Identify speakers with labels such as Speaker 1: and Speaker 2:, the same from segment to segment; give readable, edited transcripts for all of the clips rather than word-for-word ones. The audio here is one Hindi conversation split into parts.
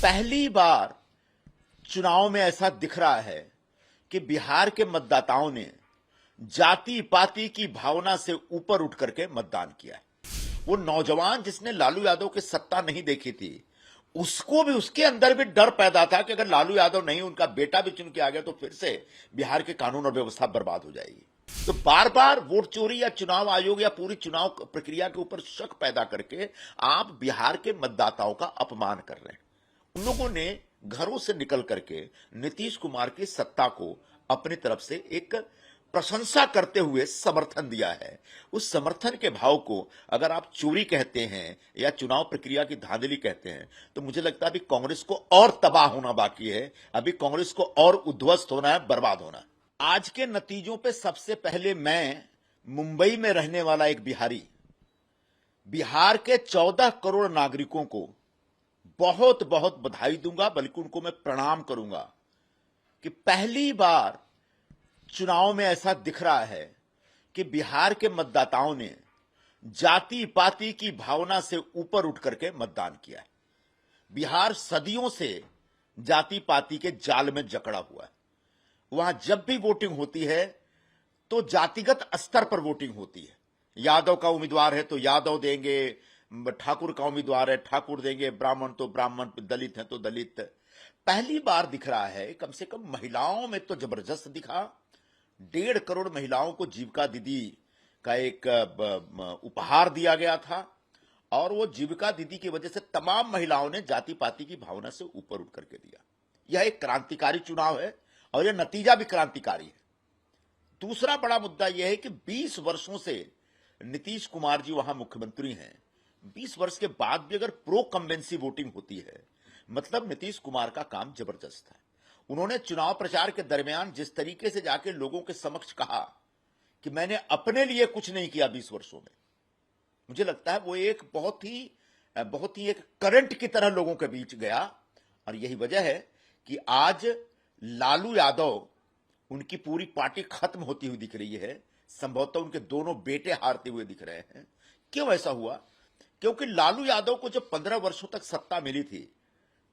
Speaker 1: पहली बार चुनाव में ऐसा दिख रहा है कि बिहार के मतदाताओं ने जाति पाति की भावना से ऊपर उठ करके मतदान किया है। वो नौजवान जिसने लालू यादव की सत्ता नहीं देखी थी, उसको भी, उसके अंदर भी डर पैदा था कि अगर लालू यादव नहीं, उनका बेटा भी चुन के आ गया तो फिर से बिहार के कानून और व्यवस्था बर्बाद हो जाएगी। तो बार बार वोट चोरी या चुनाव आयोग या पूरी चुनाव प्रक्रिया के ऊपर शक पैदा करके आप बिहार के मतदाताओं का अपमान कर रहे हैं। उन लोगों ने घरों से निकल करके नीतीश कुमार की सत्ता को अपनी तरफ से एक प्रशंसा करते हुए समर्थन दिया है। उस समर्थन के भाव को अगर आप चोरी कहते हैं या चुनाव प्रक्रिया की धांधली कहते हैं तो मुझे लगता है अभी कांग्रेस को और तबाह होना बाकी है, अभी कांग्रेस को और उद्ध्वस्त होना है, बर्बाद होना है। आज के नतीजों पे सबसे पहले मैं मुंबई में रहने वाला एक बिहारी, बिहार के 14 करोड़ नागरिकों को बहुत बहुत बधाई दूंगा, बल्कि उनको मैं प्रणाम करूंगा कि पहली बार चुनाव में ऐसा दिख रहा है कि बिहार के मतदाताओं ने जाति पाति की भावना से ऊपर उठ करके मतदान किया है। बिहार सदियों से जाति पाति के जाल में जकड़ा हुआ है। वहां जब भी वोटिंग होती है तो जातिगत स्तर पर वोटिंग होती है। यादव का उम्मीदवार है तो यादव देंगे, ठाकुर का उम्मीदवार है ठाकुर देंगे, ब्राह्मण तो ब्राह्मण, दलित है तो दलित। पहली बार दिख रहा है, कम से कम महिलाओं में तो जबरदस्त दिखा। 1.5 करोड़ महिलाओं को जीविका दीदी का एक उपहार दिया गया था और वो जीविका दीदी की वजह से तमाम महिलाओं ने जाति पाति की भावना से ऊपर उठ करके दिया। यह एक क्रांतिकारी चुनाव है और यह नतीजा भी क्रांतिकारी है। दूसरा बड़ा मुद्दा यह है कि 20 वर्षों से नीतीश कुमार जी वहां मुख्यमंत्री हैं। 20 वर्ष के बाद भी अगर प्रो कम्बेंसी वोटिंग होती है, मतलब नीतीश कुमार का काम जबरदस्त है। उन्होंने चुनाव प्रचार के दरमियान जिस तरीके से जाके लोगों के समक्ष कहा कि मैंने अपने लिए कुछ नहीं किया 20 वर्षों में, मुझे लगता है वो एक बहुत ही एक करंट की तरह लोगों के बीच गया। और यही वजह है कि आज लालू यादव, उनकी पूरी पार्टी खत्म होती हुई दिख रही है। संभवतः उनके दोनों बेटे हारते हुए दिख रहे हैं। क्यों ऐसा हुआ? क्योंकि लालू यादव को जब 15 वर्षों तक सत्ता मिली थी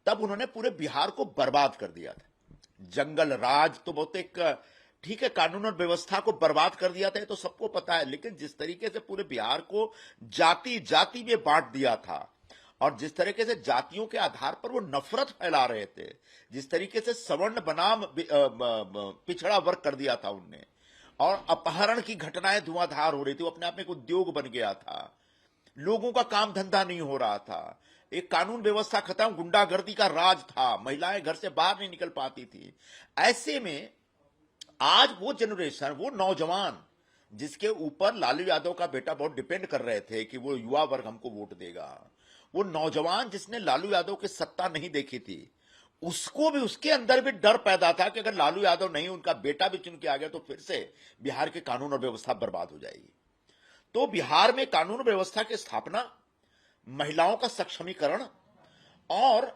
Speaker 1: तब उन्होंने पूरे बिहार को बर्बाद कर दिया था। जंगल राज तो बहुत एक ठीक है, कानून और व्यवस्था को बर्बाद कर दिया था, ये तो सबको पता है। लेकिन जिस तरीके से पूरे बिहार को जाति जाति में बांट दिया था और जिस तरीके से जातियों के आधार पर वो नफरत फैला रहे थे, जिस तरीके से सवर्ण बनाम पिछड़ा वर्ग कर दिया था उनने, और अपहरण की घटनाएं धुआंधार हो रही थी, वो अपने आप में एक उद्योग बन गया था, लोगों का काम धंधा नहीं हो रहा था, एक कानून व्यवस्था खत्म, गुंडागर्दी का राज था, महिलाएं घर से बाहर नहीं निकल पाती थी। ऐसे में आज वो जनरेशन, वो नौजवान जिसके ऊपर लालू यादव का बेटा बहुत डिपेंड कर रहे थे कि वो युवा वर्ग हमको वोट देगा, वो नौजवान जिसने लालू यादव की सत्ता नहीं देखी थी, उसको भी, उसके अंदर भी डर पैदा था कि अगर लालू यादव नहीं, उनका बेटा भी चुन के आ गया तो फिर से बिहार के कानून और व्यवस्था बर्बाद हो जाएगी। तो बिहार में कानून व्यवस्था की स्थापना, महिलाओं का सक्षमीकरण और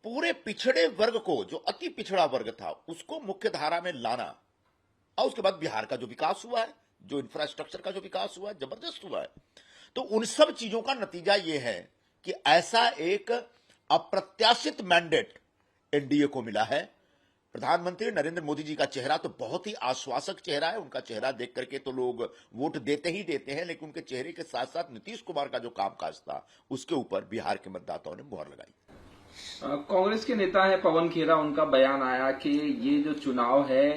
Speaker 1: पूरे पिछड़े वर्ग को, जो अति पिछड़ा वर्ग था, उसको मुख्य धारा में लाना, और उसके बाद बिहार का जो विकास हुआ है, जो इंफ्रास्ट्रक्चर का जो विकास हुआ है, जबरदस्त हुआ है। तो उन सब चीजों का नतीजा यह है कि ऐसा एक अप्रत्याशित मैंडेट एनडीए को मिला है। प्रधानमंत्री नरेंद्र मोदी जी का चेहरा तो बहुत ही आश्वासक चेहरा है। उनका चेहरा देख करके तो लोग वोट देते ही देते हैं, लेकिन उनके चेहरे के साथ साथ नीतीश कुमार का जो कामकाज था, उसके ऊपर बिहार के मतदाताओं ने मुहर लगाई।
Speaker 2: कांग्रेस के नेता है पवन खेरा, उनका बयान आया कि ये जो चुनाव है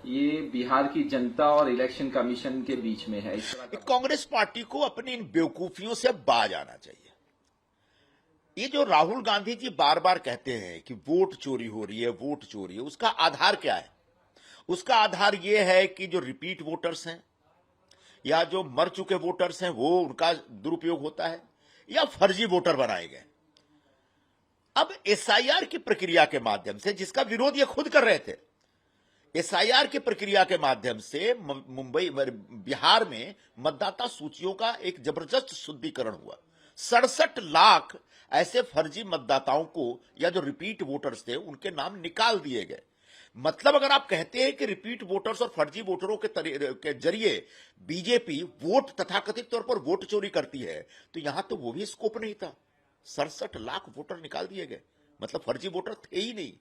Speaker 2: ये बिहार की जनता और इलेक्शन कमीशन के बीच में है।
Speaker 1: कांग्रेस पार्टी को अपनी इन बेवकूफियों से बाज आना चाहिए। ये जो राहुल गांधी जी बार बार कहते हैं कि वोट चोरी हो रही है, वोट चोरी है, उसका आधार क्या है? उसका आधार यह है कि जो रिपीट वोटर्स हैं या जो मर चुके वोटर्स हैं वो उनका दुरुपयोग होता है, या फर्जी वोटर बनाए गए। अब एसआईआर की प्रक्रिया के माध्यम से, जिसका विरोध ये खुद कर रहे थे, एसआईआर की प्रक्रिया के माध्यम से बिहार में मतदाता सूचियों का एक जबरदस्त शुद्धिकरण हुआ। 67 लाख ऐसे फर्जी मतदाताओं को, या जो रिपीट वोटर्स थे, उनके नाम निकाल दिए गए। मतलब अगर आप कहते हैं कि रिपीट वोटर्स और फर्जी वोटरों के जरिए बीजेपी वोट तथाकथित तौर पर वोट चोरी करती है, तो यहां तो वो भी स्कोप नहीं था। 67 लाख वोटर निकाल दिए गए। मतलब फर्जी वोटर थे ही नहीं।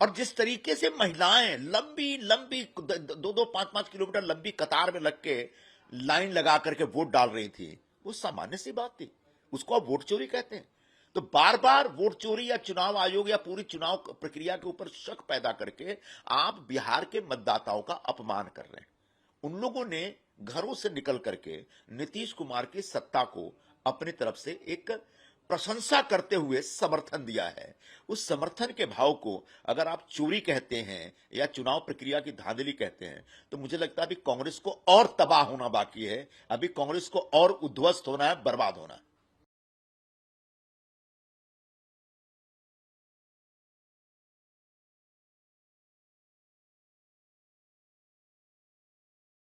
Speaker 1: और जिस तरीके से महिलाएं लंबी लंबी 2-2, 5-5 किलोमीटर लंबी कतार में लग के लाइन लगा करके वोट डाल रही थी, वो सामान्य सी बात थी। उसको आप वोट चोरी कहते हैं? तो बार बार वोट चोरी या चुनाव आयोग या पूरी चुनाव प्रक्रिया के ऊपर शक पैदा करके आप बिहार के मतदाताओं का अपमान कर रहे हैं। उन लोगों ने घरों से निकल करके नीतीश कुमार की सत्ता को अपनी तरफ से एक प्रशंसा करते हुए समर्थन दिया है। उस समर्थन के भाव को अगर आप चोरी कहते हैं या चुनाव प्रक्रिया की धांधली कहते हैं, तो मुझे लगता है अभी कांग्रेस को और तबाह होना बाकी है, अभी कांग्रेस को और उद्ध्वस्त होना है, बर्बाद होना है।